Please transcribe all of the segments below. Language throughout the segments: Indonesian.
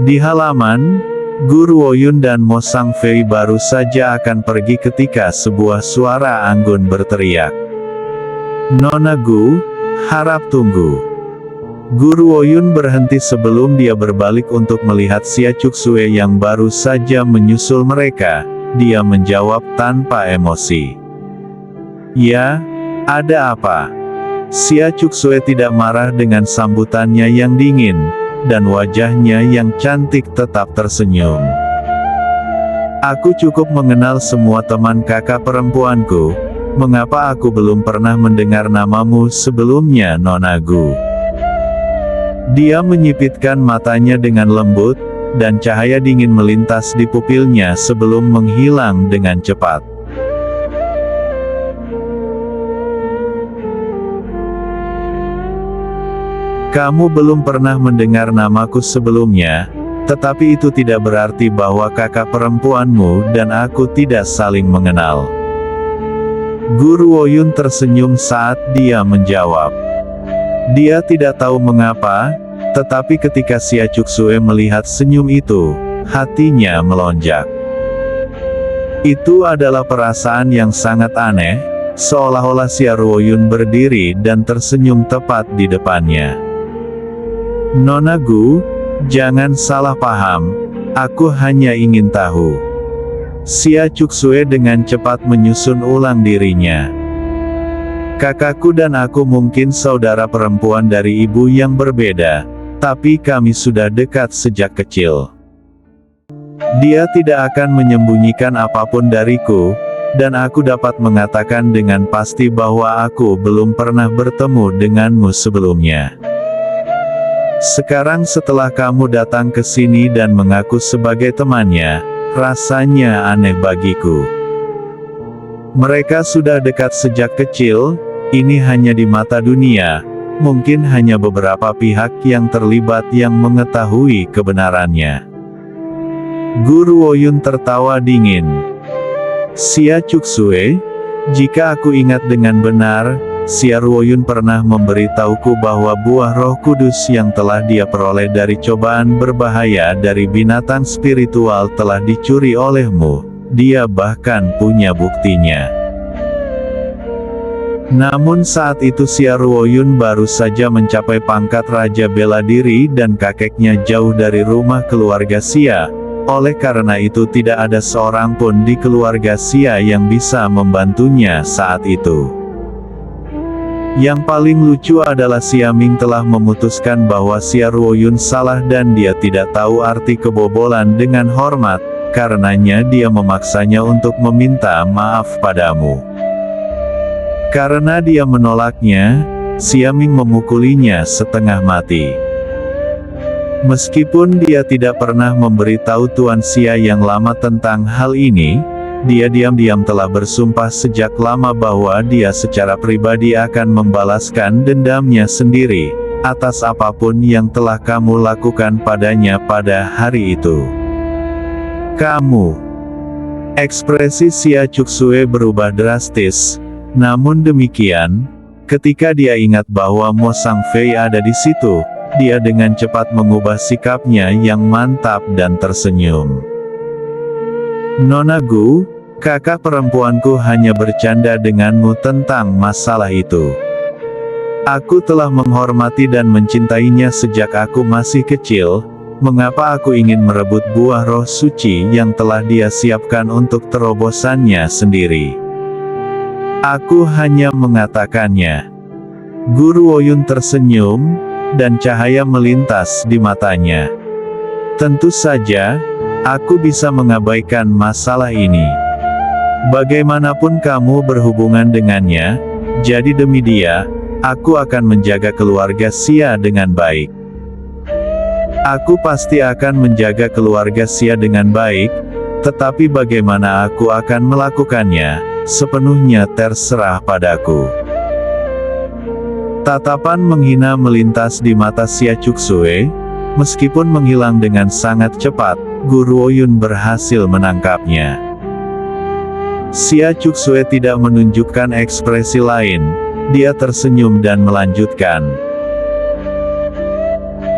Di halaman, Guru Woyun dan Mo Sang Fei baru saja akan pergi ketika sebuah suara anggun berteriak. "Nona Gu, harap tunggu." Guru Woyun berhenti sebelum dia berbalik untuk melihat Xia Cuksue yang baru saja menyusul mereka. Dia menjawab tanpa emosi. "Ya, ada apa?" Xia Cuksue tidak marah dengan sambutannya yang dingin, dan wajahnya yang cantik tetap tersenyum. "Aku cukup mengenal semua teman kakak perempuanku. Mengapa aku belum pernah mendengar namamu sebelumnya, Nona Gu?" Dia menyipitkan matanya dengan lembut, dan cahaya dingin melintas di pupilnya sebelum menghilang dengan cepat. "Kamu belum pernah mendengar namaku sebelumnya, tetapi itu tidak berarti bahwa kakak perempuanmu dan aku tidak saling mengenal." Guru Woyun tersenyum saat dia menjawab. Dia tidak tahu mengapa, tetapi ketika Xia Cuksue melihat senyum itu, hatinya melonjak. Itu adalah perasaan yang sangat aneh, seolah-olah Xia Ruoyun berdiri dan tersenyum tepat di depannya. "Nona Gu, jangan salah paham, aku hanya ingin tahu." Xia Cuksue dengan cepat menyusun ulang dirinya. "Kakakku dan aku mungkin saudara perempuan dari ibu yang berbeda, tapi kami sudah dekat sejak kecil. Dia tidak akan menyembunyikan apapun dariku, dan aku dapat mengatakan dengan pasti bahwa aku belum pernah bertemu denganmu sebelumnya. Sekarang setelah kamu datang ke sini dan mengaku sebagai temannya, rasanya aneh bagiku. Mereka sudah dekat sejak kecil, ini hanya di mata dunia, mungkin hanya beberapa pihak yang terlibat yang mengetahui kebenarannya." Guru Woyun tertawa dingin. "Xia Cuksue, jika aku ingat dengan benar, Xia Ruoyun pernah memberitahuku bahwa buah Roh Kudus yang telah dia peroleh dari cobaan berbahaya dari binatang spiritual telah dicuri olehmu. Dia bahkan punya buktinya." Namun saat itu Xia Ruoyun baru saja mencapai pangkat Raja Bela Diri dan kakeknya jauh dari rumah keluarga Xia. Oleh karena itu tidak ada seorang pun di keluarga Xia yang bisa membantunya saat itu. Yang paling lucu adalah Xia Ming telah memutuskan bahwa Xia Ruoyun salah dan dia tidak tahu arti kebobolan dengan hormat, karenanya dia memaksanya untuk meminta maaf padamu. Karena dia menolaknya, Xia Ming memukulinya setengah mati. Meskipun dia tidak pernah memberitahu Tuan Xia yang lama tentang hal ini, dia diam-diam telah bersumpah sejak lama bahwa dia secara pribadi akan membalaskan dendamnya sendiri, atas apapun yang telah kamu lakukan padanya pada hari itu. "Kamu..." Ekspresi Xia Cuksue berubah drastis, namun demikian, ketika dia ingat bahwa Mo Sang Fei ada di situ, dia dengan cepat mengubah sikapnya yang mantap dan tersenyum. "Nona Gu, kakak perempuanku hanya bercanda denganmu tentang masalah itu. Aku telah menghormati dan mencintainya sejak aku masih kecil. Mengapa aku ingin merebut buah roh suci yang telah dia siapkan untuk terobosannya sendiri? Aku hanya mengatakannya." Guru Woyun tersenyum, dan cahaya melintas di matanya. "Tentu saja, aku bisa mengabaikan masalah ini. Bagaimanapun kamu berhubungan dengannya, jadi demi dia, aku akan menjaga keluarga Xia dengan baik. Aku pasti akan menjaga keluarga Xia dengan baik, tetapi bagaimana aku akan melakukannya, sepenuhnya terserah padaku." Tatapan menghina melintas di mata Xia Cuksue, meskipun menghilang dengan sangat cepat, Guru Woyun berhasil menangkapnya. Xia Cuksue tidak menunjukkan ekspresi lain, dia tersenyum dan melanjutkan.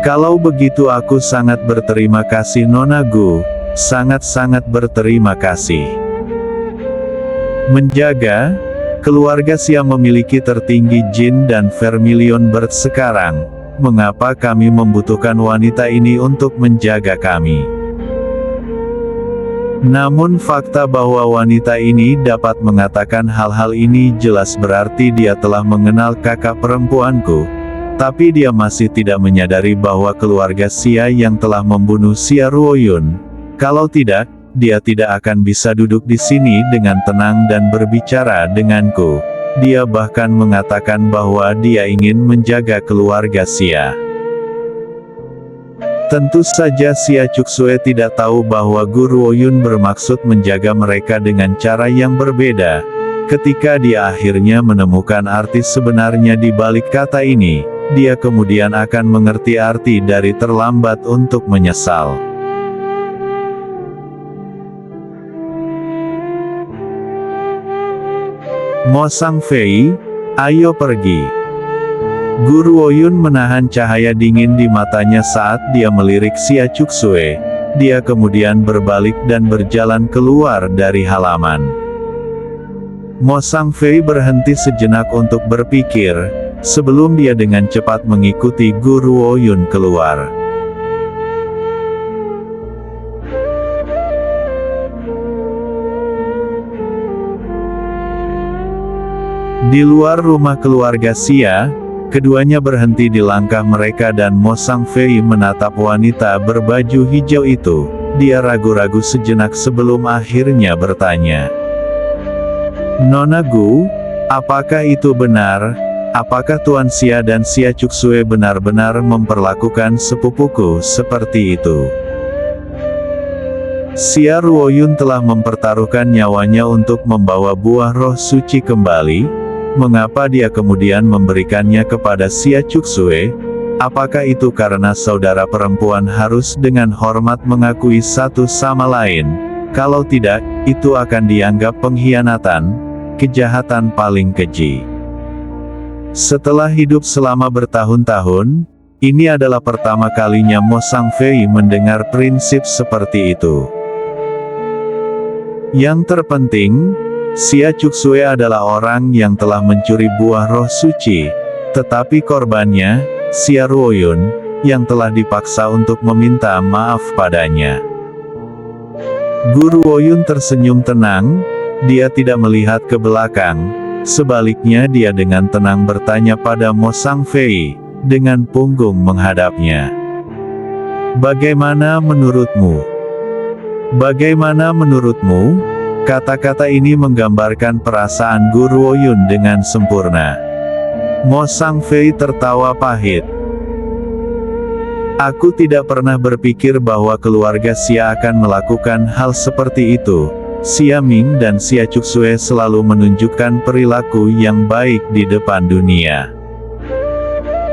Kalau begitu aku sangat berterima kasih Nona Gu, sangat-sangat berterima kasih. Menjaga, keluarga Xia memiliki tertinggi Jin dan Vermilion Bird sekarang. Mengapa kami membutuhkan wanita ini untuk menjaga kami? Namun fakta bahwa wanita ini dapat mengatakan hal-hal ini jelas berarti dia telah mengenal kakak perempuanku. Tapi dia masih tidak menyadari bahwa keluarga Xia yang telah membunuh Xia Ruoyun. Kalau tidak, dia tidak akan bisa duduk di sini dengan tenang dan berbicara denganku. Dia bahkan mengatakan bahwa dia ingin menjaga keluarga Xia. Tentu saja Xia Cuksue tidak tahu bahwa Guru Ruoyun bermaksud menjaga mereka dengan cara yang berbeda. Ketika dia akhirnya menemukan arti sebenarnya di balik kata ini, dia kemudian akan mengerti arti dari terlambat untuk menyesal. Mo Sangfei, ayo pergi. Guru Ruoyun menahan cahaya dingin di matanya saat dia melirik Xia Cuksue. Dia kemudian berbalik dan berjalan keluar dari halaman. Mo Sangfei berhenti sejenak untuk berpikir, sebelum dia dengan cepat mengikuti Guru Ruoyun keluar. Di luar rumah keluarga Xia, keduanya berhenti di langkah mereka dan Mo Sangfei menatap wanita berbaju hijau itu. Dia ragu-ragu sejenak sebelum akhirnya bertanya. Nona Gu, apakah itu benar? Apakah Tuan Xia dan Xia Cuksue benar-benar memperlakukan sepupuku seperti itu? Xia Ruoyun telah mempertaruhkan nyawanya untuk membawa buah roh suci kembali. Mengapa dia kemudian memberikannya kepada Xia Cuksue? Apakah itu karena saudara perempuan harus dengan hormat mengakui satu sama lain? Kalau tidak, itu akan dianggap pengkhianatan, kejahatan paling keji. Setelah hidup selama bertahun-tahun, ini adalah pertama kalinya Mo Sangfei mendengar prinsip seperti itu. Yang terpenting, Xia Cuksue adalah orang yang telah mencuri buah roh suci, tetapi korbannya, Xia Ruoyun, yang telah dipaksa untuk meminta maaf padanya. Guru Ruoyun tersenyum tenang, dia tidak melihat ke belakang, sebaliknya dia dengan tenang bertanya pada Mo Sangfei, dengan punggung menghadapnya. Bagaimana menurutmu? Bagaimana menurutmu? Kata-kata ini menggambarkan perasaan Guru Ruoyun dengan sempurna. Mo Sangfei tertawa pahit. Aku tidak pernah berpikir bahwa keluarga Xia akan melakukan hal seperti itu. Xia Ming dan Xia Cuksue selalu menunjukkan perilaku yang baik di depan dunia.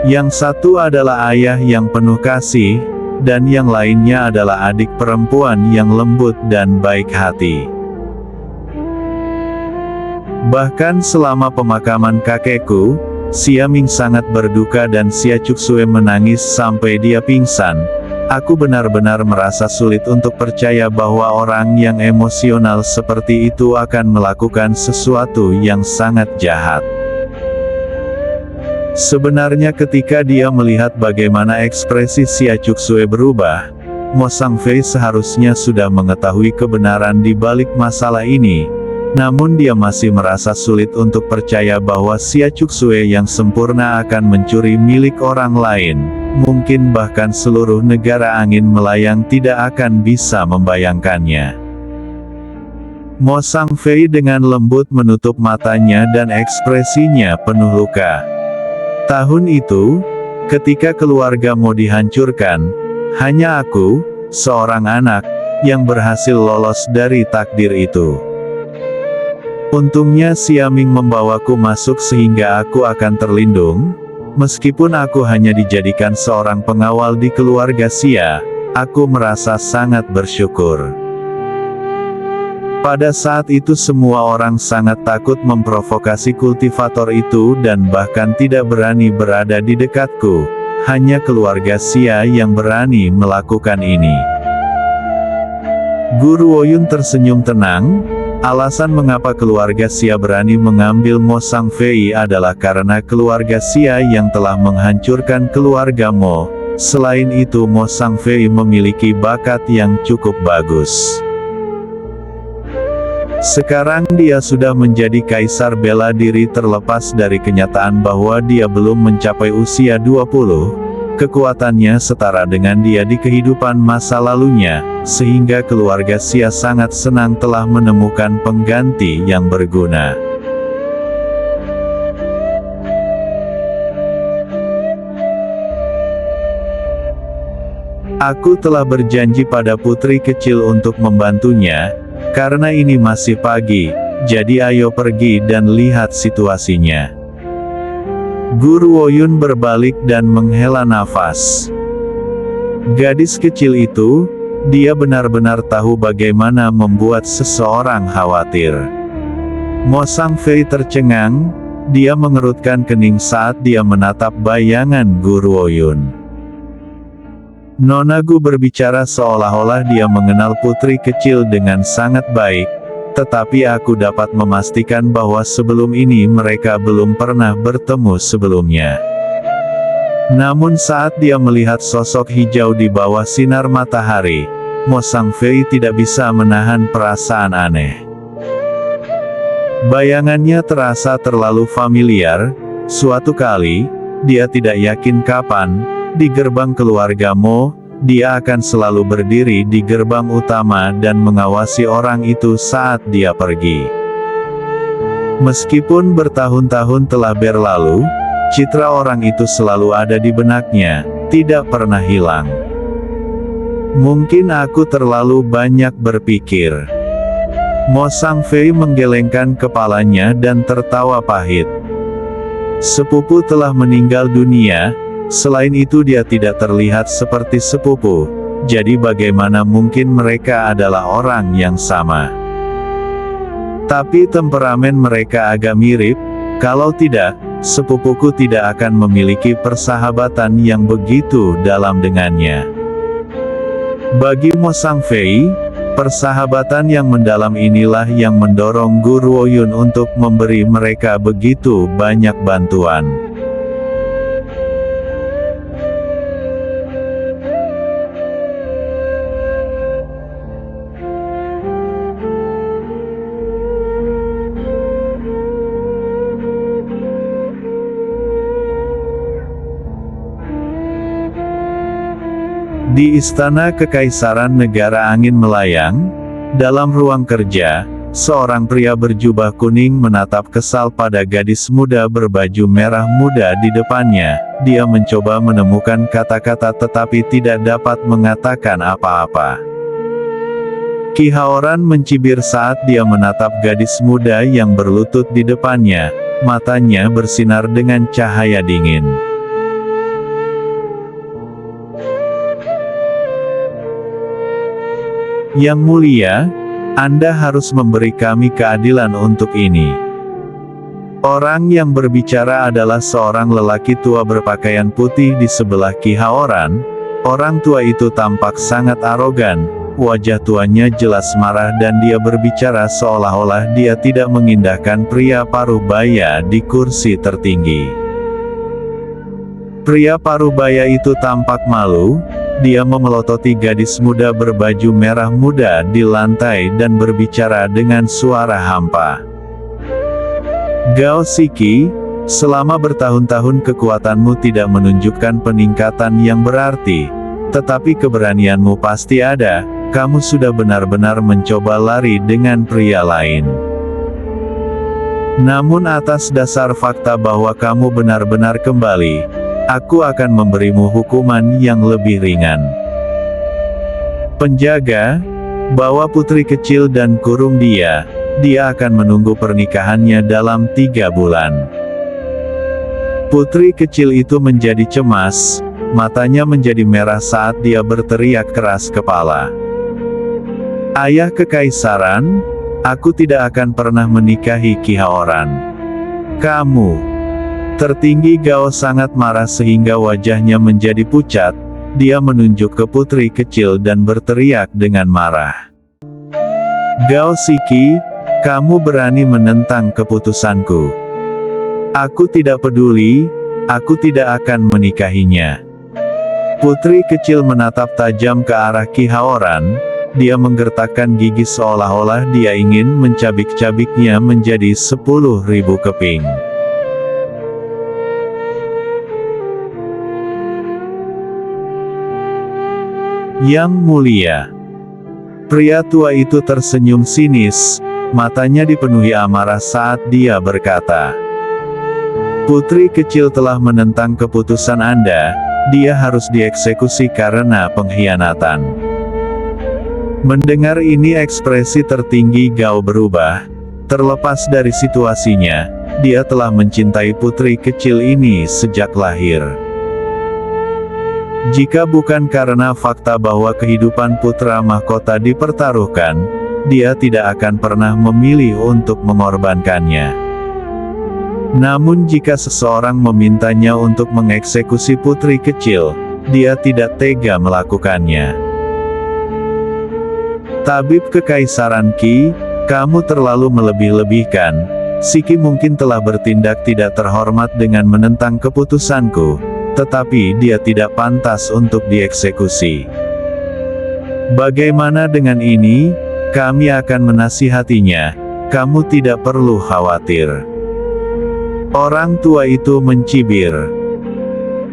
Yang satu adalah ayah yang penuh kasih, dan yang lainnya adalah adik perempuan yang lembut dan baik hati. Bahkan selama pemakaman kakekku, Xia Ming sangat berduka dan Xia Cuksue menangis sampai dia pingsan. Aku benar-benar merasa sulit untuk percaya bahwa orang yang emosional seperti itu akan melakukan sesuatu yang sangat jahat. Sebenarnya ketika dia melihat bagaimana ekspresi Xia Cuksue berubah, Mo Sangfei seharusnya sudah mengetahui kebenaran di balik masalah ini. Namun dia masih merasa sulit untuk percaya bahwa Xia Cuksue yang sempurna akan mencuri milik orang lain. Mungkin bahkan seluruh negara angin melayang tidak akan bisa membayangkannya. Mo Sangfei dengan lembut menutup matanya dan ekspresinya penuh luka. Tahun itu, ketika keluarga Mo dihancurkan, hanya aku, seorang anak, yang berhasil lolos dari takdir itu. Untungnya Xia Ming membawaku masuk sehingga aku akan terlindung. Meskipun aku hanya dijadikan seorang pengawal di keluarga Xia, aku merasa sangat bersyukur. Pada saat itu semua orang sangat takut memprovokasi kultivator itu dan bahkan tidak berani berada di dekatku. hanya keluarga Xia yang berani melakukan ini. Guru Woyun tersenyum tenang. Alasan mengapa keluarga Xia berani mengambil Mo Sangfei adalah karena keluarga Xia yang telah menghancurkan keluarga Mo. Selain itu, Mo Sangfei memiliki bakat yang cukup bagus. Sekarang dia sudah menjadi kaisar bela diri terlepas dari kenyataan bahwa dia belum mencapai usia 20. Kekuatannya setara dengan dia di kehidupan masa lalunya, sehingga keluarga Xia sangat senang telah menemukan pengganti yang berguna. Aku telah berjanji pada putri kecil untuk membantunya, karena ini masih pagi, jadi ayo pergi dan lihat situasinya. Guru Woyun berbalik dan menghela nafas. Gadis kecil itu, dia benar-benar tahu bagaimana membuat seseorang khawatir. Mo Sangfei tercengang, dia mengerutkan kening saat dia menatap bayangan Guru Woyun. Nona Gu berbicara seolah-olah dia mengenal putri kecil dengan sangat baik, tetapi aku dapat memastikan bahwa sebelum ini mereka belum pernah bertemu sebelumnya. Namun saat dia melihat sosok hijau di bawah sinar matahari, Mo Sangfei tidak bisa menahan perasaan aneh. Bayangannya terasa terlalu familiar. Suatu kali, dia tidak yakin kapan, di gerbang keluarga Mo, dia akan selalu berdiri di gerbang utama dan mengawasi orang itu saat dia pergi. Meskipun bertahun-tahun telah berlalu, citra orang itu selalu ada di benaknya, tidak pernah hilang. Mungkin aku terlalu banyak berpikir. Mo Sangfei menggelengkan kepalanya dan tertawa pahit. Sepupu telah meninggal dunia. Selain itu dia tidak terlihat seperti sepupu, jadi bagaimana mungkin mereka adalah orang yang sama? Tapi temperamen mereka agak mirip, kalau tidak, sepupuku tidak akan memiliki persahabatan yang begitu dalam dengannya. Bagi Mo Sangfei, persahabatan yang mendalam inilah yang mendorong Guru Woyun untuk memberi mereka begitu banyak bantuan. Di Istana Kekaisaran Negara Angin Melayang, dalam ruang kerja, seorang pria berjubah kuning menatap kesal pada gadis muda berbaju merah muda di depannya. Dia mencoba menemukan kata-kata tetapi tidak dapat mengatakan apa-apa. Ki Haoran mencibir saat dia menatap gadis muda yang berlutut di depannya, matanya bersinar dengan cahaya dingin. Yang mulia, Anda harus memberi kami keadilan untuk ini. Orang yang berbicara adalah seorang lelaki tua berpakaian putih di sebelah Ki Haoran. Orang tua itu tampak sangat arogan, wajah tuanya jelas marah dan dia berbicara seolah-olah dia tidak mengindahkan pria parubaya di kursi tertinggi. Pria parubaya itu tampak malu. Dia memelototi gadis muda berbaju merah muda di lantai dan berbicara dengan suara hampa. Gao Siki, selama bertahun-tahun kekuatanmu tidak menunjukkan peningkatan yang berarti, tetapi keberanianmu pasti ada. Kamu sudah benar-benar mencoba lari dengan pria lain. Namun atas dasar fakta bahwa kamu benar-benar kembali, aku akan memberimu hukuman yang lebih ringan. Penjaga, bawa putri kecil dan kurung dia. Dia akan menunggu pernikahannya dalam 3 bulan. Putri kecil itu menjadi cemas, matanya menjadi merah saat dia berteriak keras kepala. Ayah Kekaisaran, aku tidak akan pernah menikahi Ki Haoran. Kamu Tertinggi Gao sangat marah sehingga wajahnya menjadi pucat. Dia menunjuk ke putri kecil dan berteriak dengan marah. "Gao Siki, kamu berani menentang keputusanku. Aku tidak peduli, aku tidak akan menikahinya." Putri kecil menatap tajam ke arah Ki Haoran. Dia menggertakkan gigi seolah-olah dia ingin mencabik-cabiknya menjadi 10.000 keping. Yang mulia, pria tua itu tersenyum sinis, matanya dipenuhi amarah saat dia berkata, "Putri kecil telah menentang keputusan Anda, dia harus dieksekusi karena pengkhianatan." Mendengar ini ekspresi tertinggi Gao berubah. Terlepas dari situasinya, dia telah mencintai putri kecil ini sejak lahir. Jika bukan karena fakta bahwa kehidupan putra mahkota dipertaruhkan, dia tidak akan pernah memilih untuk mengorbankannya. Namun jika seseorang memintanya untuk mengeksekusi putri kecil, dia tidak tega melakukannya. "Tabib Kekaisaran Qi, kamu terlalu melebih-lebihkan. Siki mungkin telah bertindak tidak terhormat dengan menentang keputusanku, tetapi dia tidak pantas untuk dieksekusi. Bagaimana dengan ini? Kami akan menasihatinya. Kamu tidak perlu khawatir." Orang tua itu mencibir.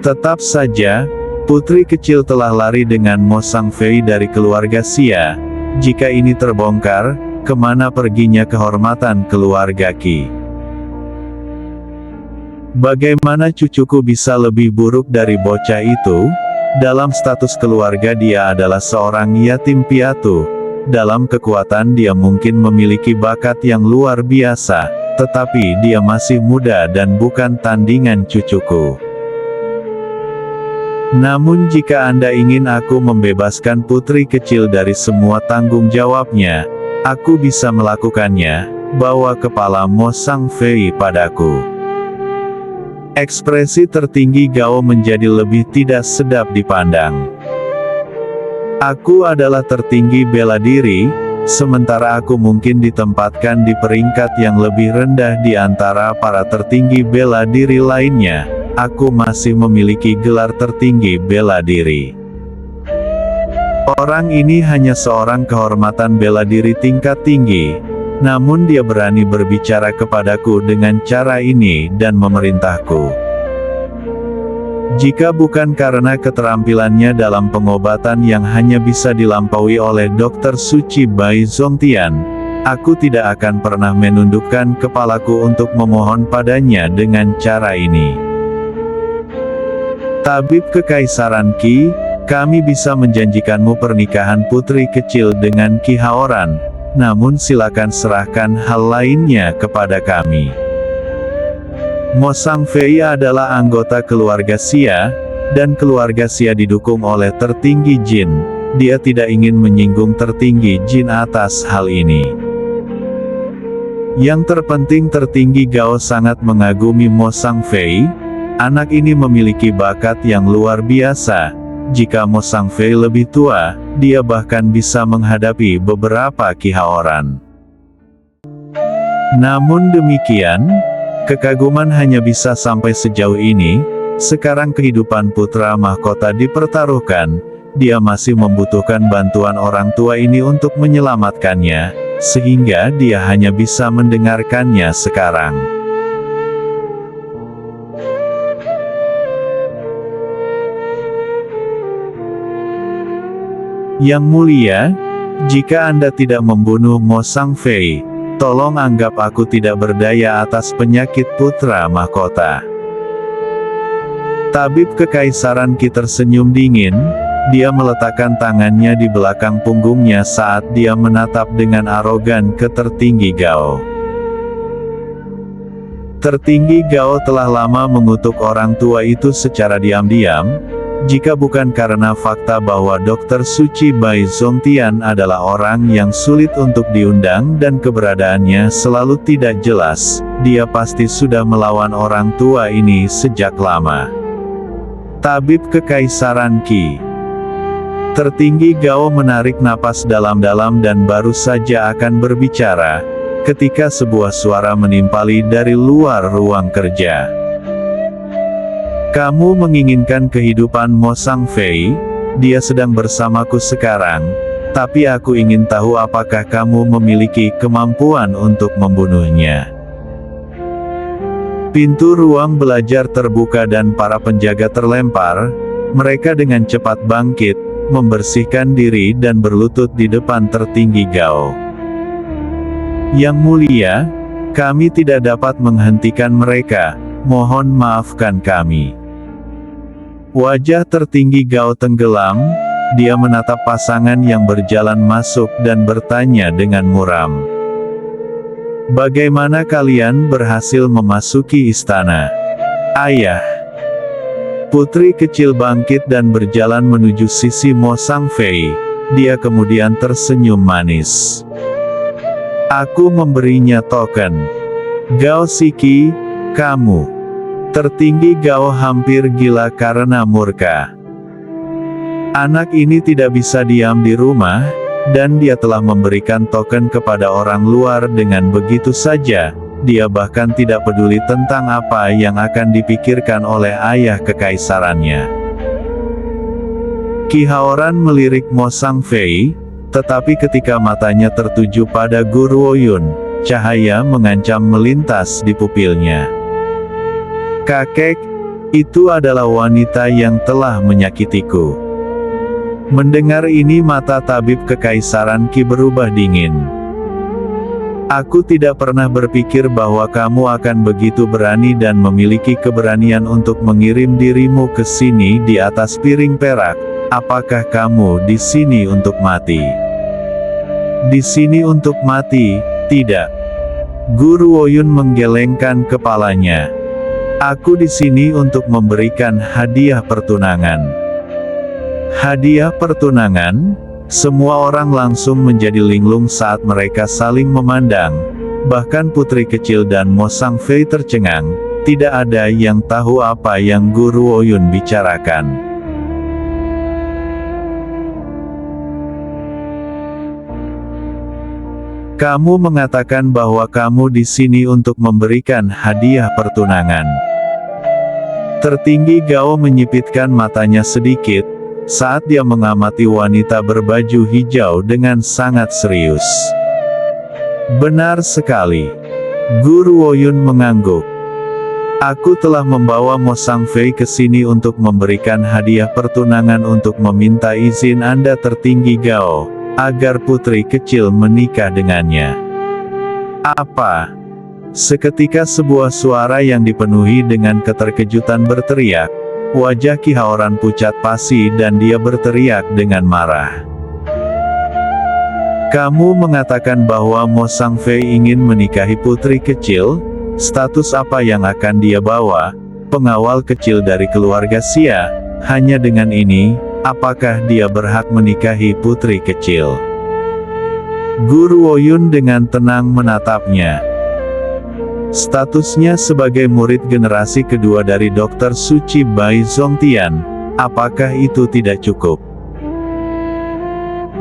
Tetap saja, putri kecil telah lari dengan Mo Sangfei dari keluarga Xia. Jika ini terbongkar, kemana perginya kehormatan keluarga Qi? Bagaimana cucuku bisa lebih buruk dari bocah itu? Dalam status keluarga dia adalah seorang yatim piatu. Dalam kekuatan dia mungkin memiliki bakat yang luar biasa, tetapi dia masih muda dan bukan tandingan cucuku. Namun jika Anda ingin aku membebaskan putri kecil dari semua tanggung jawabnya, aku bisa melakukannya. Bawa kepala Mo Sangfei padaku. Ekspresi tertinggi Gao menjadi lebih tidak sedap dipandang. "Aku adalah tertinggi bela diri, sementara aku mungkin ditempatkan di peringkat yang lebih rendah di antara para tertinggi bela diri lainnya. Aku masih memiliki gelar tertinggi bela diri. Orang ini hanya seorang kehormatan bela diri tingkat tinggi. Namun dia berani berbicara kepadaku dengan cara ini dan memerintahku. Jika bukan karena keterampilannya dalam pengobatan yang hanya bisa dilampaui oleh Dr. Suci Bai Zongtian, aku tidak akan pernah menundukkan kepalaku untuk memohon padanya dengan cara ini. Tabib Kekaisaran Qi, kami bisa menjanjikanmu pernikahan putri kecil dengan Ki Haoran. Namun silakan serahkan hal lainnya kepada kami." Mo Sangfei adalah anggota keluarga Xia, dan keluarga Xia didukung oleh tertinggi Jin. Dia tidak ingin menyinggung tertinggi Jin atas hal ini. Yang terpenting tertinggi Gao sangat mengagumi Mo Sangfei. Anak ini memiliki bakat yang luar biasa. Jika Mo Sangfei lebih tua, dia bahkan bisa menghadapi beberapa Ki Haoran. Namun demikian, kekaguman hanya bisa sampai sejauh ini. Sekarang kehidupan putra mahkota dipertaruhkan, dia masih membutuhkan bantuan orang tua ini untuk menyelamatkannya, sehingga dia hanya bisa mendengarkannya sekarang. Yang mulia, jika Anda tidak membunuh Mo Sangfei, tolong anggap aku tidak berdaya atas penyakit putra mahkota. Tabib Kekaisaran Qi tersenyum dingin. Dia meletakkan tangannya di belakang punggungnya saat dia menatap dengan arogan ke tertinggi Gao. Tertinggi Gao telah lama mengutuk orang tua itu secara diam-diam. Jika bukan karena fakta bahwa Dr. Suci Bai Zongtian adalah orang yang sulit untuk diundang dan keberadaannya selalu tidak jelas, dia pasti sudah melawan orang tua ini sejak lama. Tabib Kekaisaran Qi. Tertinggi Gao menarik napas dalam-dalam dan baru saja akan berbicara, ketika sebuah suara menimpali dari luar ruang kerja. Kamu menginginkan kehidupan Mo Sang Fei? Dia sedang bersamaku sekarang, tapi aku ingin tahu apakah kamu memiliki kemampuan untuk membunuhnya. Pintu ruang belajar terbuka dan para penjaga terlempar, mereka dengan cepat bangkit, membersihkan diri dan berlutut di depan tertinggi Gao. Yang mulia, kami tidak dapat menghentikan mereka, mohon maafkan kami. Wajah tertinggi Gao tenggelam, dia menatap pasangan yang berjalan masuk dan bertanya dengan muram. Bagaimana kalian berhasil memasuki istana? Ayah. Putri kecil bangkit dan berjalan menuju sisi Mo Sang Fei, dia kemudian tersenyum manis. Aku memberinya token. Gao Siki, kamu. Tertinggi Gao hampir gila karena murka. Anak ini tidak bisa diam di rumah, dan dia telah memberikan token kepada orang luar dengan begitu saja, dia bahkan tidak peduli tentang apa yang akan dipikirkan oleh ayah kekaisarannya. Qi Haoran melirik Mo Sang Fei, tetapi ketika matanya tertuju pada Guru Woyun, cahaya mengancam melintas di pupilnya. Kakek, itu adalah wanita yang telah menyakitiku. Mendengar ini mata tabib kekaisaran Qi berubah dingin. Aku tidak pernah berpikir bahwa kamu akan begitu berani dan memiliki keberanian untuk mengirim dirimu ke sini di atas piring perak. Apakah kamu di sini untuk mati? Di sini untuk mati? Tidak. Guru Woyun menggelengkan kepalanya. Aku di sini untuk memberikan hadiah pertunangan. Hadiah pertunangan? Semua orang langsung menjadi linglung saat mereka saling memandang. Bahkan putri kecil dan Mo Sang Fei tercengang. Tidak ada yang tahu apa yang Guru Woyun bicarakan. Kamu mengatakan bahwa kamu di sini untuk memberikan hadiah pertunangan. Tertinggi Gao menyipitkan matanya sedikit, saat dia mengamati wanita berbaju hijau dengan sangat serius. Benar sekali. Guru Woyun mengangguk. Aku telah membawa Mo Sang Fei ke sini untuk memberikan hadiah pertunangan untuk meminta izin Anda tertinggi Gao, agar putri kecil menikah dengannya. Apa? Seketika sebuah suara yang dipenuhi dengan keterkejutan berteriak. Wajah Qi Haoran pucat pasi dan dia berteriak dengan marah. Kamu mengatakan bahwa Mo Sang Fei ingin menikahi putri kecil? Status apa yang akan dia bawa? Pengawal kecil dari keluarga Xia? Hanya dengan ini, apakah dia berhak menikahi putri kecil? Guru Woyun dengan tenang menatapnya. Statusnya sebagai murid generasi kedua dari Dr. Suci Bai Zongtian, apakah itu tidak cukup?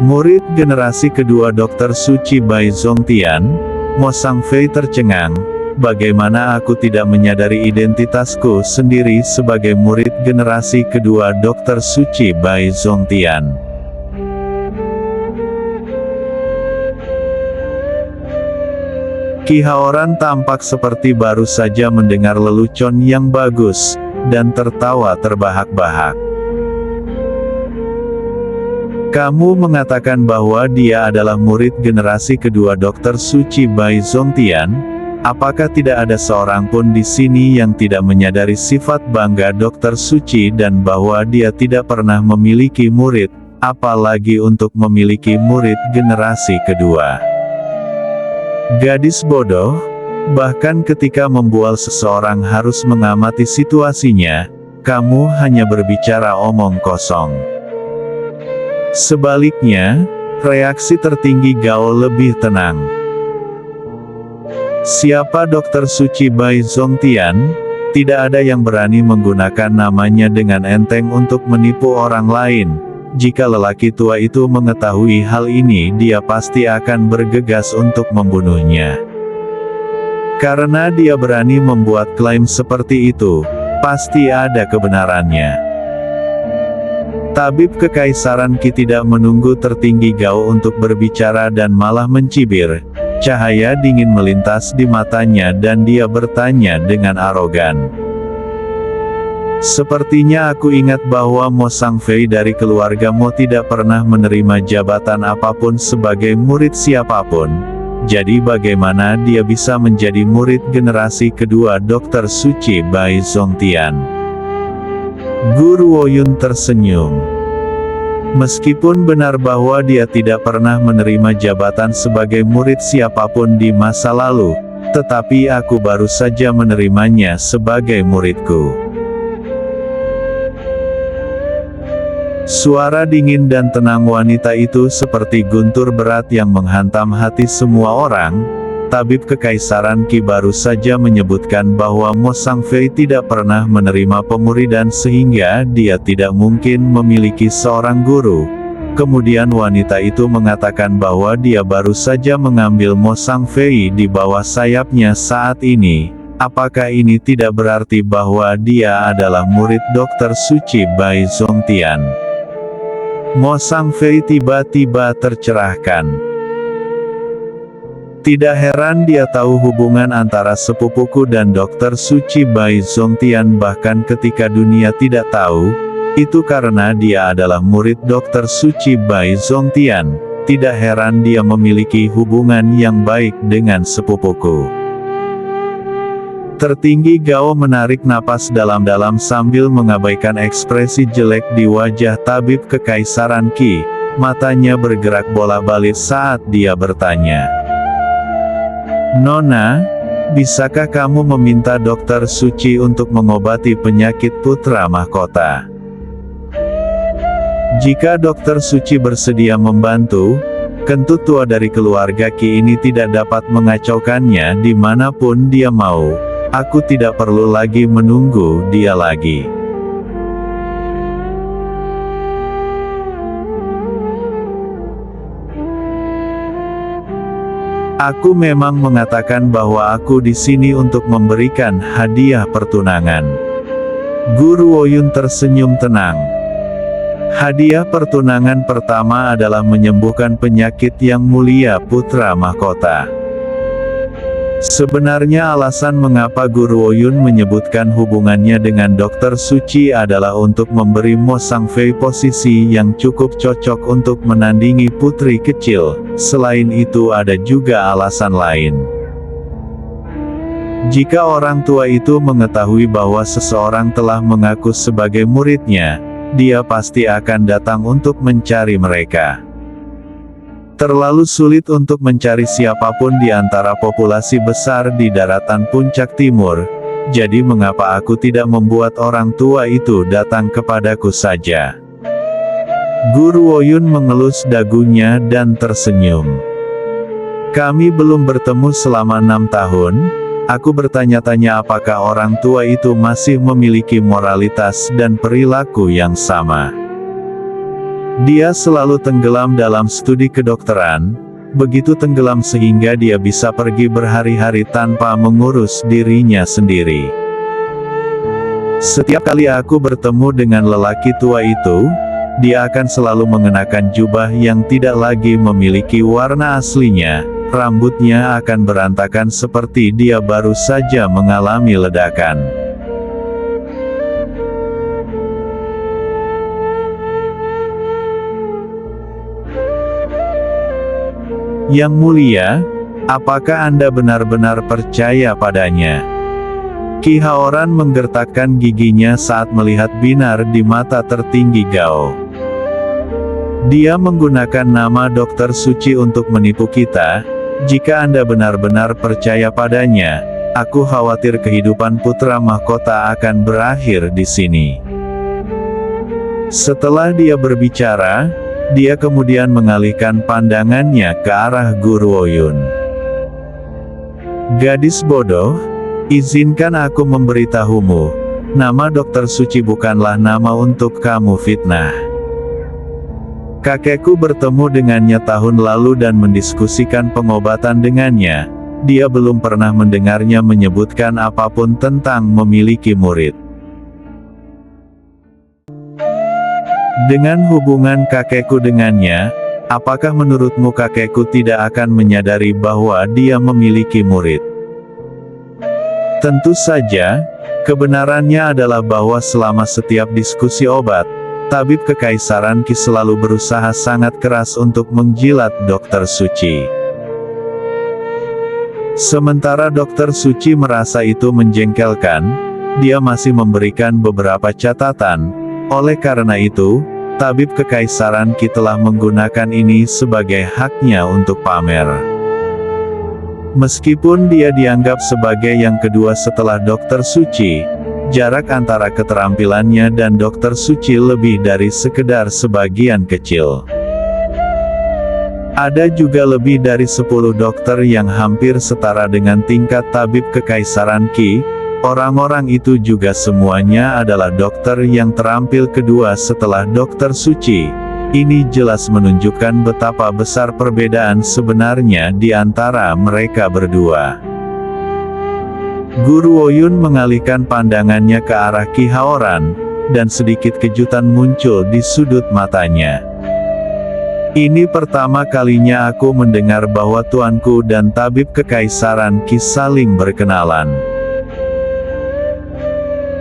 Murid generasi kedua Dr. Suci Bai Zongtian, Mo Sang Fei tercengang. Bagaimana aku tidak menyadari identitasku sendiri sebagai murid generasi kedua Dr. Suci Bai Zongtian? Qi Haoran tampak seperti baru saja mendengar lelucon yang bagus, dan tertawa terbahak-bahak. Kamu mengatakan bahwa dia adalah murid generasi kedua Dr. Suci Bai Zongtian? Apakah tidak ada seorang pun di sini yang tidak menyadari sifat bangga Dr. Suci dan bahwa dia tidak pernah memiliki murid, apalagi untuk memiliki murid generasi kedua? Gadis bodoh, bahkan ketika membual seseorang harus mengamati situasinya, kamu hanya berbicara omong kosong. Sebaliknya, reaksi tertinggi Gao lebih tenang. Siapa Dr. Suci Bai Zongtian? Tidak ada yang berani menggunakan namanya dengan enteng untuk menipu orang lain. Jika lelaki tua itu mengetahui hal ini, dia pasti akan bergegas untuk membunuhnya. Karena dia berani membuat klaim seperti itu, pasti ada kebenarannya. Tabib Kekaisaran Qi tidak menunggu tertinggi Gao untuk berbicara dan malah mencibir. Cahaya dingin melintas di matanya dan dia bertanya dengan arogan. Sepertinya aku ingat bahwa Mo Sangfei dari keluarga Mo tidak pernah menerima jabatan apapun sebagai murid siapapun. Jadi bagaimana dia bisa menjadi murid generasi kedua Dr. Suci Bai Zongtian? Guru Woyun tersenyum. Meskipun benar bahwa dia tidak pernah menerima jabatan sebagai murid siapapun di masa lalu, tetapi aku baru saja menerimanya sebagai muridku. Suara dingin dan tenang wanita itu seperti guntur berat yang menghantam hati semua orang. Tabib Kekaisaran Qi baru saja menyebutkan bahwa Mo Sangfei tidak pernah menerima pemuridan sehingga dia tidak mungkin memiliki seorang guru. Kemudian wanita itu mengatakan bahwa dia baru saja mengambil Mo Sangfei di bawah sayapnya saat ini. Apakah ini tidak berarti bahwa dia adalah murid Dr. Suci Bai Zongtian? Mo Sangfei tiba-tiba tercerahkan. Tidak heran dia tahu hubungan antara sepupuku dan Dr. Suci Bai Zongtian bahkan ketika dunia tidak tahu, itu karena dia adalah murid Dr. Suci Bai Zongtian. Tidak heran dia memiliki hubungan yang baik dengan sepupuku. Tertinggi Gao menarik napas dalam-dalam sambil mengabaikan ekspresi jelek di wajah Tabib Kekaisaran Qi. Matanya bergerak bolak-balik saat dia bertanya. Nona, bisakah kamu meminta Dr. Suci untuk mengobati penyakit putra mahkota? Jika Dr. Suci bersedia membantu, kentut tua dari keluarga Qi ini tidak dapat mengacaukannya dimanapun dia mau. Aku tidak perlu lagi menunggu dia lagi. Aku memang mengatakan bahwa aku di sini untuk memberikan hadiah pertunangan. Guru Woyun tersenyum tenang. Hadiah pertunangan pertama adalah menyembuhkan penyakit yang mulia putra mahkota. Sebenarnya alasan mengapa Guru Woyun menyebutkan hubungannya dengan Dr. Suci adalah untuk memberi Mo Sangfei posisi yang cukup cocok untuk menandingi putri kecil. Selain itu ada juga alasan lain. Jika orang tua itu mengetahui bahwa seseorang telah mengaku sebagai muridnya, dia pasti akan datang untuk mencari mereka. Terlalu sulit untuk mencari siapapun di antara populasi besar di daratan puncak timur, jadi mengapa aku tidak membuat orang tua itu datang kepadaku saja? Guru Woyun mengelus dagunya dan tersenyum. Kami belum bertemu selama 6 tahun, aku bertanya-tanya apakah orang tua itu masih memiliki moralitas dan perilaku yang sama. Dia selalu tenggelam dalam studi kedokteran, begitu tenggelam sehingga dia bisa pergi berhari-hari tanpa mengurus dirinya sendiri. Setiap kali aku bertemu dengan lelaki tua itu, dia akan selalu mengenakan jubah yang tidak lagi memiliki warna aslinya, rambutnya akan berantakan seperti dia baru saja mengalami ledakan. Yang mulia, apakah Anda benar-benar percaya padanya? Qi Haoran menggertakkan giginya saat melihat binar di mata tertinggi Gao. Dia menggunakan nama Dr. Suci untuk menipu kita. Jika Anda benar-benar percaya padanya, Aku khawatir kehidupan putra mahkota akan berakhir di sini. Setelah dia berbicara, dia kemudian mengalihkan pandangannya ke arah Guru Oyun. Gadis bodoh, izinkan aku memberitahumu, nama Dokter Suci bukanlah nama untuk kamu fitnah. Kakekku bertemu dengannya tahun lalu dan mendiskusikan pengobatan dengannya. Dia belum pernah mendengarnya menyebutkan apapun tentang memiliki murid. Dengan hubungan kakekku dengannya, apakah menurutmu kakekku tidak akan menyadari bahwa dia memiliki murid? Tentu saja, kebenarannya adalah bahwa selama setiap diskusi obat, tabib kekaisaran Qi selalu berusaha sangat keras untuk menjilat Dokter Suci. Sementara Dokter Suci merasa itu menjengkelkan, dia masih memberikan beberapa catatan. Oleh karena itu, tabib kekaisaran Qi telah menggunakan ini sebagai haknya untuk pamer. Meskipun dia dianggap sebagai yang kedua setelah Dokter Suci, jarak antara keterampilannya dan Dokter Suci lebih dari sekedar sebagian kecil. Ada juga lebih dari 10 dokter yang hampir setara dengan tingkat tabib kekaisaran Qi. Orang-orang itu juga semuanya adalah dokter yang terampil kedua setelah Dokter Suci. Ini jelas menunjukkan betapa besar perbedaan sebenarnya di antara mereka berdua. Guru Oyun mengalihkan pandangannya ke arah Qi Haoran, dan sedikit kejutan muncul di sudut matanya. Ini pertama kalinya aku mendengar bahwa tuanku dan tabib kekaisaran Qi saling berkenalan.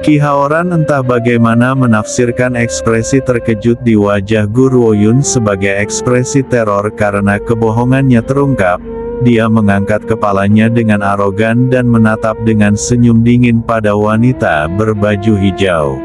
Qi Haoran entah bagaimana menafsirkan ekspresi terkejut di wajah Guru Oyun sebagai ekspresi teror karena kebohongannya terungkap. Dia mengangkat kepalanya dengan arogan dan menatap dengan senyum dingin pada wanita berbaju hijau.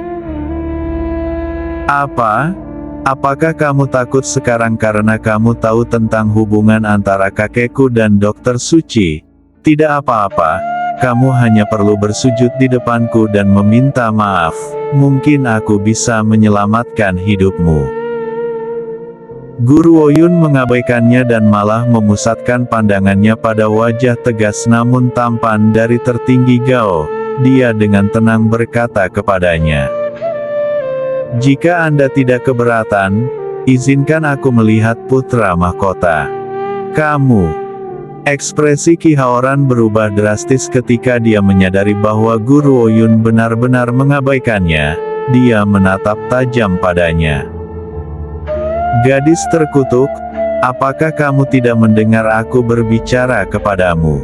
Apa? Apakah kamu takut sekarang karena kamu tahu tentang hubungan antara kakekku dan Dokter Suci? Tidak apa-apa, kamu hanya perlu bersujud di depanku dan meminta maaf. Mungkin aku bisa menyelamatkan hidupmu. Guru Oyun mengabaikannya dan malah memusatkan pandangannya pada wajah tegas namun tampan dari tertinggi Gao. Dia dengan tenang berkata kepadanya, "Jika Anda tidak keberatan, izinkan aku melihat putra mahkota kamu." Ekspresi Qi Haoran berubah drastis ketika dia menyadari bahwa Guru Oyun benar-benar mengabaikannya. Dia menatap tajam padanya. "Gadis terkutuk, apakah kamu tidak mendengar aku berbicara kepadamu?"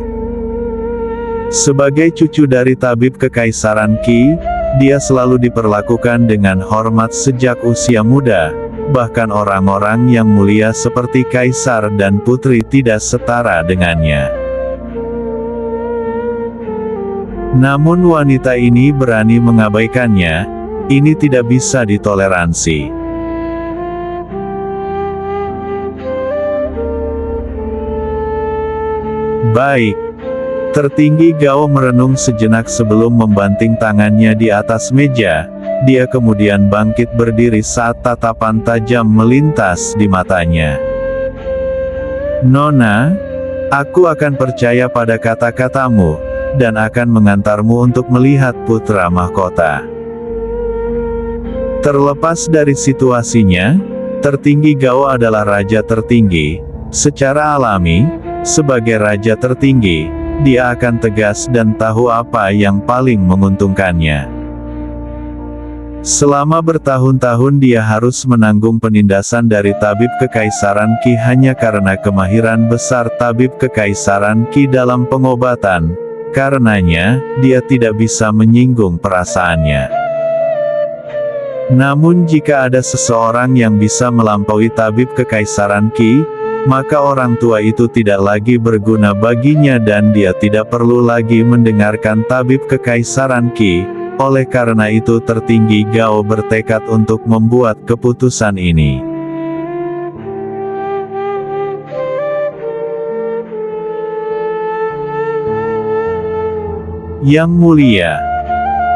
Sebagai cucu dari tabib kekaisaran Qi, dia selalu diperlakukan dengan hormat sejak usia muda, bahkan orang-orang yang mulia seperti kaisar dan putri tidak setara dengannya. Namun wanita ini berani mengabaikannya. Ini tidak bisa ditoleransi. Baik. Tertinggi Gao merenung sejenak sebelum membanting tangannya di atas meja. Dia kemudian bangkit berdiri saat tatapan tajam melintas di matanya. "Nona, aku akan percaya pada kata-katamu, dan akan mengantarmu untuk melihat putra mahkota." Terlepas dari situasinya, tertinggi Gao adalah raja tertinggi. Secara alami, sebagai raja tertinggi, dia akan tegas dan tahu apa yang paling menguntungkannya. Selama bertahun-tahun dia harus menanggung penindasan dari tabib kekaisaran Qi hanya karena kemahiran besar tabib kekaisaran Qi dalam pengobatan. Karenanya, dia tidak bisa menyinggung perasaannya. Namun jika ada seseorang yang bisa melampaui tabib kekaisaran Qi, maka orang tua itu tidak lagi berguna baginya dan dia tidak perlu lagi mendengarkan tabib kekaisaran Qi. Oleh karena itu tertinggi Gao bertekad untuk membuat keputusan ini. Yang mulia.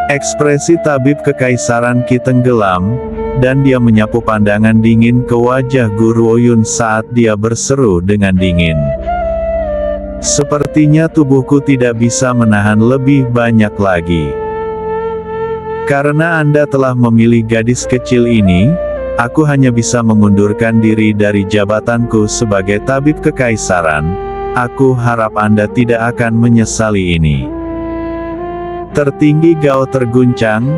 Ekspresi tabib kekaisaran Qi tenggelam, dan dia menyapu pandangan dingin ke wajah Guru Ouyun saat dia berseru dengan dingin. Sepertinya tubuhku tidak bisa menahan lebih banyak lagi. Karena Anda telah memilih gadis kecil ini, aku hanya bisa mengundurkan diri dari jabatanku sebagai tabib kekaisaran. Aku harap Anda tidak akan menyesali ini. Tertinggi Gao terguncang,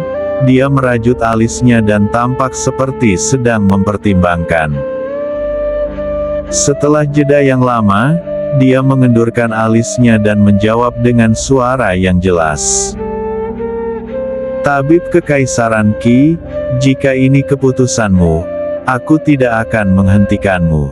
dia merajut alisnya dan tampak seperti sedang mempertimbangkan. Setelah jeda yang lama, dia mengendurkan alisnya dan menjawab dengan suara yang jelas. Tabib kekaisaran Qi, jika ini keputusanmu, aku tidak akan menghentikanmu.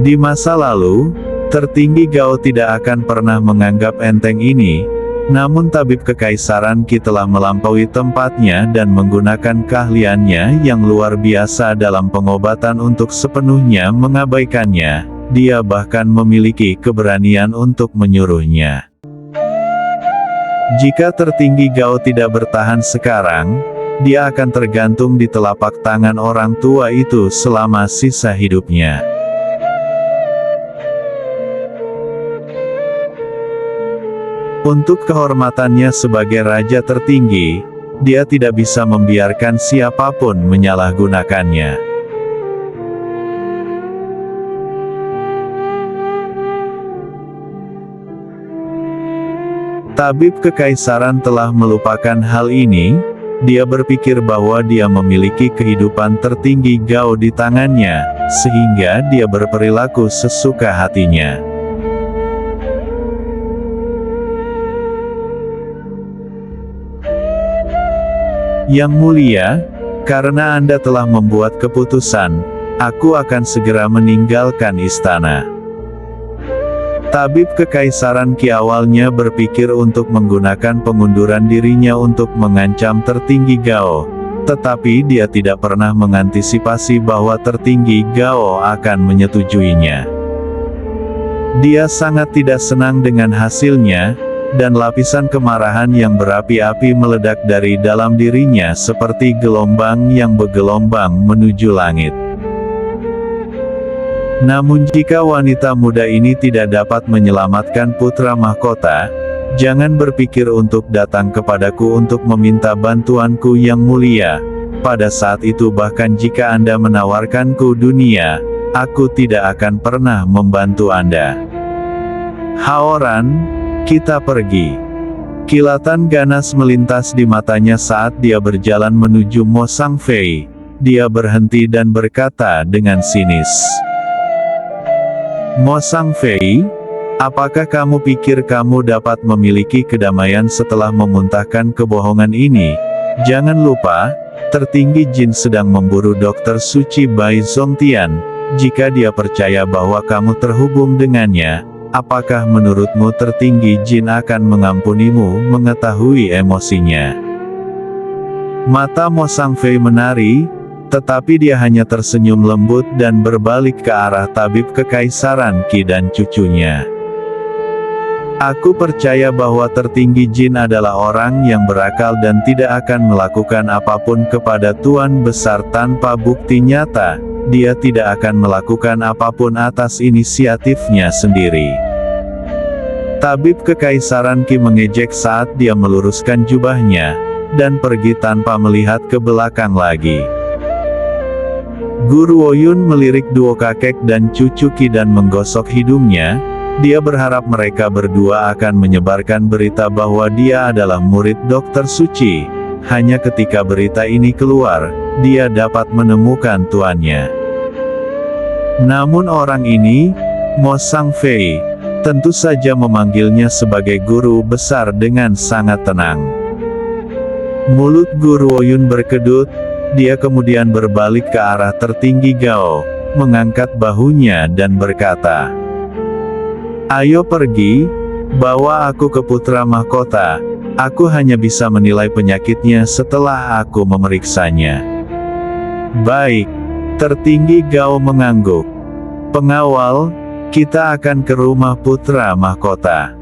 Di masa lalu, tertinggi Gao tidak akan pernah menganggap enteng ini, namun tabib kekaisaran Qi telah melampaui tempatnya dan menggunakan keahliannya yang luar biasa dalam pengobatan untuk sepenuhnya mengabaikannya. Dia bahkan memiliki keberanian untuk menyuruhnya. Jika tertinggi Gao tidak bertahan sekarang, dia akan tergantung di telapak tangan orang tua itu selama sisa hidupnya. Untuk kehormatannya sebagai raja tertinggi, dia tidak bisa membiarkan siapapun menyalahgunakannya. Tabib kekaisaran telah melupakan hal ini, dia berpikir bahwa dia memiliki kehidupan tertinggi Gao di tangannya, sehingga dia berperilaku sesuka hatinya. Yang mulia, karena Anda telah membuat keputusan, aku akan segera meninggalkan istana. Tabib kekaisaran Qi awalnya berpikir untuk menggunakan pengunduran dirinya untuk mengancam tertinggi Gao, tetapi dia tidak pernah mengantisipasi bahwa tertinggi Gao akan menyetujuinya. Dia sangat tidak senang dengan hasilnya, dan lapisan kemarahan yang berapi-api meledak dari dalam dirinya seperti gelombang yang bergelombang menuju langit. Namun jika wanita muda ini tidak dapat menyelamatkan putra mahkota, jangan berpikir untuk datang kepadaku untuk meminta bantuanku yang mulia. Pada saat itu bahkan jika Anda menawarkanku dunia, aku tidak akan pernah membantu Anda. Haoran, kita pergi. Kilatan ganas melintas di matanya saat dia berjalan menuju Mo Sangfei. Dia berhenti dan berkata dengan sinis. Mo Sangfei, apakah kamu pikir kamu dapat memiliki kedamaian setelah memuntahkan kebohongan ini? Jangan lupa, tertinggi Jin sedang memburu Dr. Suci Bai Zongtian. Jika dia percaya bahwa kamu terhubung dengannya, apakah menurutmu tertinggi Jin akan mengampunimu mengetahui emosinya? Mata Mo Sangfei menari, tetapi dia hanya tersenyum lembut dan berbalik ke arah tabib kekaisaran Qi dan cucunya. Aku percaya bahwa tertinggi Jin adalah orang yang berakal dan tidak akan melakukan apapun kepada Tuan Besar tanpa bukti nyata. Dia tidak akan melakukan apapun atas inisiatifnya sendiri. Tabib kekaisaran Qi mengejek saat dia meluruskan jubahnya, dan pergi tanpa melihat ke belakang lagi. Guru Ouyun melirik duo kakek dan cucu Qi dan menggosok hidungnya. Dia berharap mereka berdua akan menyebarkan berita bahwa dia adalah murid Dokter Suci. Hanya ketika berita ini keluar, dia dapat menemukan tuannya. Namun orang ini, Mo Sangfei, tentu saja memanggilnya sebagai guru besar dengan sangat tenang. Mulut Guru Ouyun berkedut, dia kemudian berbalik ke arah tertinggi Gao, mengangkat bahunya dan berkata, "Ayo pergi, bawa aku ke putra mahkota, aku hanya bisa menilai penyakitnya setelah aku memeriksanya." Baik, tertinggi Gao mengangguk. Pengawal, kita akan ke rumah putra mahkota.